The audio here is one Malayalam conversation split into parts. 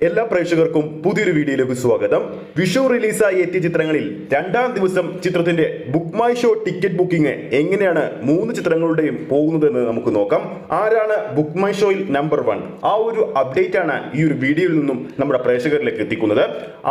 എല്ലാ പ്രേക്ഷകർക്കും പുതിയൊരു വീഡിയോയിലേക്ക് സ്വാഗതം. വിഷു റിലീസായി എത്തിയ ചിത്രങ്ങളിൽ രണ്ടാം ദിവസം ചിത്രത്തിന്റെ book my show ticket booking എങ്ങനെയാണ് മൂന്ന് ചിത്രങ്ങളുടെയും പോകുന്നതെന്ന് നമുക്ക് നോക്കാം. ആരാണ് ബുക്ക് മൈ ഷോയിൽ നമ്പർ 1? ആ ഒരു അപ്ഡേറ്റ് ആണ് ഈ ഒരു വീഡിയോയിൽ നിന്നും നമ്മുടെ പ്രേക്ഷകരിലേക്ക് എത്തിക്കുന്നത്.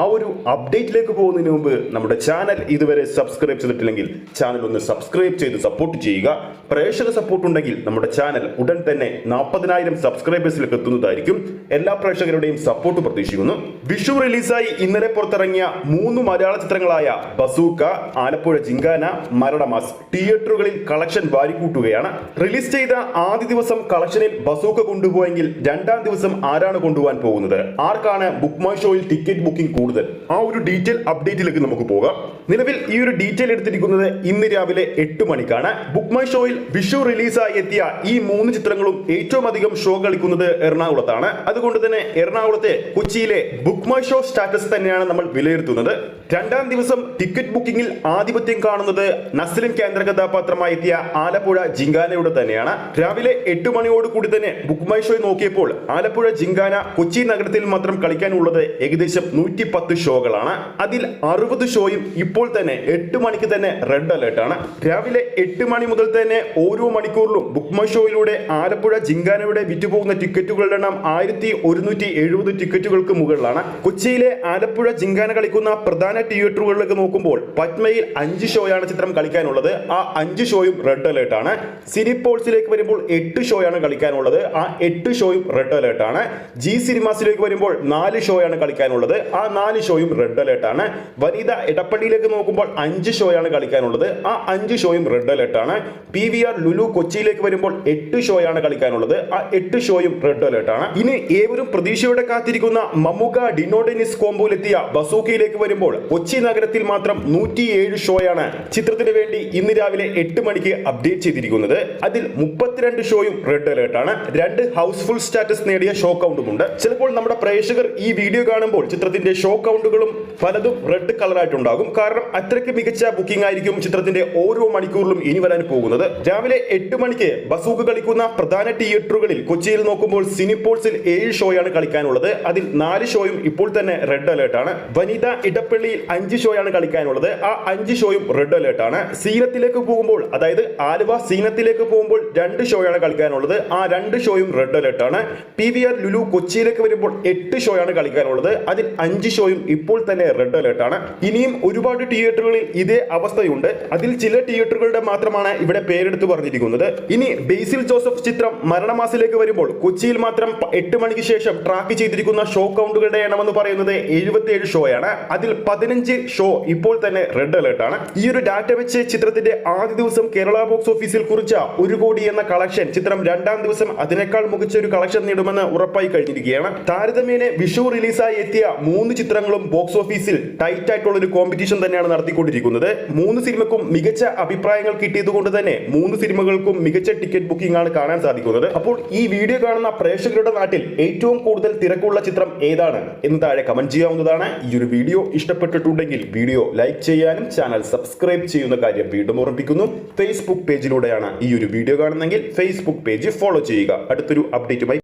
ആ ഒരു അപ്ഡേറ്റിലേക്ക് പോകുന്നതിന് മുമ്പ് നമ്മുടെ ചാനൽ ഇതുവരെ സബ്സ്ക്രൈബ് ചെയ്തിട്ടില്ലെങ്കിൽ ചാനൽ ഒന്ന് സബ്സ്ക്രൈബ് ചെയ്ത് സപ്പോർട്ട് ചെയ്യുക. പ്രേക്ഷക സപ്പോർട്ട് ഉണ്ടെങ്കിൽ നമ്മുടെ ചാനൽ ഉടൻ തന്നെ 40,000 സബ്സ്ക്രൈബേഴ്സിലേക്ക് എത്തുന്നതായിരിക്കും. എല്ലാ പ്രേക്ഷകരുടെയും സപ്പോർട്ട് പ്രതീക്ഷിക്കുന്നു. വിഷു റിലീസായി ഇന്നലെ പുറത്തിറങ്ങിയ 3 മലയാള ചിത്രങ്ങളായ ബസൂക്ക, ആലപ്പുഴ ജിങ്കാന, മരണമാസ് തിയേറ്ററുകളിൽ കളക്ഷൻ വാരിക്കൂട്ടുകയാണ്. റിലീസ് ചെയ്ത ആദ്യ ദിവസം കളക്ഷനിൽ ബസൂക്ക കൊണ്ടുപോയെങ്കിൽ രണ്ടാം ദിവസം ആരാണ് കൊണ്ടുപോകാൻ പോകുന്നത്? ആർക്കാണ് ബുക്ക് മൈ ഷോയിൽ ടിക്കറ്റ് ബുക്കിംഗ് കൂടുതൽ? ആ ഒരു ഡീറ്റെയിൽ അപ്ഡേറ്റിലേക്ക് നമുക്ക് പോകാം. നിലവിൽ ഈ ഒരു ഡീറ്റെയിൽ എടുത്തിരിക്കുന്നത് ഇന്ന് രാവിലെ 8 മണിക്കാണ്. ബുക്ക് മൈ ഷോയിൽ വിഷു റിലീസായി എത്തിയ ഈ 3 ചിത്രങ്ങളും ഏറ്റവും അധികം ഷോ കളിക്കുന്നത് എറണാകുളത്താണ്. അതുകൊണ്ട് തന്നെ എറണാകുളത്തെ കൊച്ചിയിലെ ബുക്ക് മൈ ഷോ സ്റ്റാറ്റസ് തന്നെയാണ് നമ്മൾ വിലയിരുത്തുന്നത്. രണ്ടാം ദിവസം ടിക്കറ്റ് ബുക്കിംഗിൽ ആധിപത്യം കാണുന്നത് നസ്ലിൻ കേന്ദ്ര കഥാപാത്രമായി എത്തിയ ആലപ്പുഴ ജിങ്കാനയുടെ തന്നെയാണ്. രാവിലെ 8 മണിയോട് കൂടി തന്നെ ബുക്ക് മൈ ഷോ നോക്കിയപ്പോൾ ആലപ്പുഴ ജിങ്കാന കൊച്ചി നഗരത്തിൽ മാത്രം കളിക്കാനുള്ളത് ഏകദേശം 110 ഷോകളാണ്. അതിൽ 60 ഷോയും ഇപ്പോൾ തന്നെ 8 മണിക്ക് തന്നെ റെഡ് അലേർട്ട് ആണ്. രാവിലെ 8 മണി മുതൽ തന്നെ ഓരോ മണിക്കൂറിലും ബുക്ക് മൈ ഷോയിലൂടെ ആലപ്പുഴ ജിങ്കാനയുടെ വിറ്റുപോകുന്ന ടിക്കറ്റുകളുടെ എണ്ണം 1170 ടിക്കറ്റുകൾക്ക് മുകളിലാണ്. കൊച്ചിയിലെ ആലപ്പുഴ ജിങ്കാന കളിക്കുന്ന പ്രധാന തിയേറ്ററുകളിലേക്ക് നോക്കുമ്പോൾ പത്മയിൽ 5 ഷോയാണ് ചിത്രം കളിക്കാനുള്ളത്. ആ 5 ഷോയും റെഡ് അലേർട്ട് ആണ്. സിനിപോൾസിലേക്ക് വരുമ്പോൾ 8 ഷോയാണ് കളിക്കാനുള്ളത്. ആ 8 ഷോയും റെഡ് അലേർട്ട് ആണ്. ജി സിനിമാസിലേക്ക് വരുമ്പോൾ 4 ഷോയാണ് കളിക്കാനുള്ളത്. ആ 4 ഷോയും റെഡ് അലേർട്ട് ആണ്. വനിത എടപ്പള്ളിയിലേക്ക് നോക്കുമ്പോൾ 5 ഷോയാണ് കളിക്കാനുള്ളത്. ആ 5 ഷോയും റെഡ് അലേർട്ട് ആണ്. PVR ലുലു കൊച്ചിയിലേക്ക് വരുമ്പോൾ 8 ഷോയാണ് കളിക്കാനുള്ളത്. ആ 8 ഷോയും റെഡ് അലേർട്ട് ആണ്. ഇനി ഏവരും പ്രതീക്ഷയോടെ കാത്തിരിക്കുന്ന മമ്മുക്ക ഡിനോ ഡെന്നിസ് കോംബോയിലെത്തിയ ബസൂക്കയിലേക്ക് വരുമ്പോൾ കൊച്ചി നഗരത്തിൽ മാത്രം 107 ഷോയാണ് ചിത്രത്തിന് വേണ്ടി ഇന്ന് രാവിലെ 8 മണിക്ക് അപ്ഡേറ്റ് ചെയ്തിരിക്കുന്നത്. അതിൽ 32 ഷോയും റെഡ് അലേർട്ട് ആണ്. 2 ഹൗസ്ഫുൾ സ്റ്റാറ്റസ് നേടിയ ഷോ കൗണ്ടുമുണ്ട്. ചിലപ്പോൾ നമ്മുടെ പ്രേക്ഷകർ ഈ വീഡിയോ കാണുമ്പോൾ ചിത്രത്തിന്റെ ഷോ കൗണ്ടുകളും പലതും റെഡ് കളറായിട്ടുണ്ടാകും. കാരണം അത്രയ്ക്ക് മികച്ച ബുക്കിംഗ് ആയിരിക്കും ചിത്രത്തിന്റെ ഓരോ മണിക്കൂറിലും ഇനി വരാൻ പോകുന്നത്. രാവിലെ 8 മണിക്ക് ബസൂക്ക കളിക്കുന്ന പ്രധാന തിയേറ്ററുകളിൽ കൊച്ചിയിൽ നോക്കുമ്പോൾ സിനിപോൾസിൽ 7 ഷോയാണ് കളിക്കാനുള്ളത്. അതിൽ 4 ഷോയും ഇപ്പോൾ തന്നെ റെഡ് അലേർട്ട് ആണ്. വനിത ഇടപ്പള്ളിയിൽ 5 ഷോയാണ് കളിക്കാനുള്ളത്. ആ 5 ഷോയും റെഡ് അലേർട്ട് ആണ്. സീനത്തിലേക്ക് പോകുമ്പോൾ, അതായത് ആലുവ സീനത്തിലേക്ക് പോകുമ്പോൾ 2 ഷോയാണ് കളിക്കാനുള്ളത്. ആ 2 ഷോയും റെഡ് അലേർട്ട് ആണ്. PVR ലുലു കൊച്ചിയിലേക്ക് വരുമ്പോൾ 8 ഷോയാണ് കളിക്കാനുള്ളത്. അതിൽ 5 ഷോയും ഇപ്പോൾ തന്നെ റെഡ് അലേർട്ട് ആണ്. ഇനിയും ഒരുപാട് തിയേറ്ററുകളിൽ ഇതേ അവസ്ഥയുണ്ട്. അതിൽ ചില തിയേറ്ററുകളുടെ മാത്രമാണ് ഇവിടെ പേരെടുത്ത് പറഞ്ഞിരിക്കുന്നത്. ഇനി ബേസിൽ ജോസഫ് ചിത്രം മരണമാസിലേക്ക് വരുമ്പോൾ കൊച്ചിയിൽ മാത്രം 8 മണിക്ക് ശേഷം ട്രാക്ക് ചെയ്തിരിക്കുന്ന ഷോ കൗണ്ടുകളുടെ എണ്ണം എന്ന് പറയുന്നത് 77 ഷോയാണ്. അതിൽ 15 ഷോ ഇപ്പോൾ തന്നെ റെഡ് അലേർട്ട് ആണ്. ഈ ഒരു ഡാറ്റ വെച്ച് ചിത്രത്തിന്റെ ആദ്യ ദിവസം കേരള ബോക്സ് ഓഫീസിൽ കുറിച്ച 1 കോടി എന്ന കളക്ഷൻ ചിത്രം രണ്ടാം ദിവസം അതിനേക്കാൾ മികച്ച ഒരു കളക്ഷൻ നേടുമെന്ന് ഉറപ്പായി കഴിഞ്ഞിരിക്കുകയാണ്. താരതമ്യേന വിഷു റിലീസായി എത്തിയ 3 ചിത്രങ്ങളും ബോക്സ് ഓഫീസിൽ ടൈറ്റ് ആയിട്ടുള്ള ഒരു കോമ്പറ്റീഷൻ തന്നെയാണ് നടത്തിക്കൊണ്ടിരിക്കുന്നത്. 3 സിനിമക്കും മികച്ച അഭിപ്രായങ്ങൾ കിട്ടിയത് കൊണ്ട് തന്നെ 3 സിനിമകൾക്കും മികച്ച ടിക്കറ്റ് ബുക്കിംഗ് ആണ് കാണാൻ സാധിക്കുന്നത്. അപ്പോൾ ഈ വീഡിയോ കാണുന്ന പ്രേക്ഷകരുടെ നാട്ടിൽ ഏറ്റവും കൂടുതൽ തിരക്കുള്ള ചിത്രം ഏതാണ് എന്ന് താഴെ കമന്റ് ചെയ്യാവുന്നതാണ്. ഈ ഒരു വീഡിയോ ഇഷ്ടപ്പെട്ടിട്ടുണ്ടെങ്കിൽ വീഡിയോ ലൈക്ക് ചെയ്യാനും ചാനൽ സബ്സ്ക്രൈബ് ചെയ്യുന്ന കാര്യം വീണ്ടും ഓർമ്മിപ്പിക്കുന്നു. ഫേസ്ബുക്ക് പേജിലൂടെയാണ് ഈ ഒരു വീഡിയോ കാണുന്നതെങ്കിൽ ഫേസ്ബുക്ക് പേജ് ഫോളോ ചെയ്യുക. അടുത്തൊരു അപ്ഡേറ്റുമായി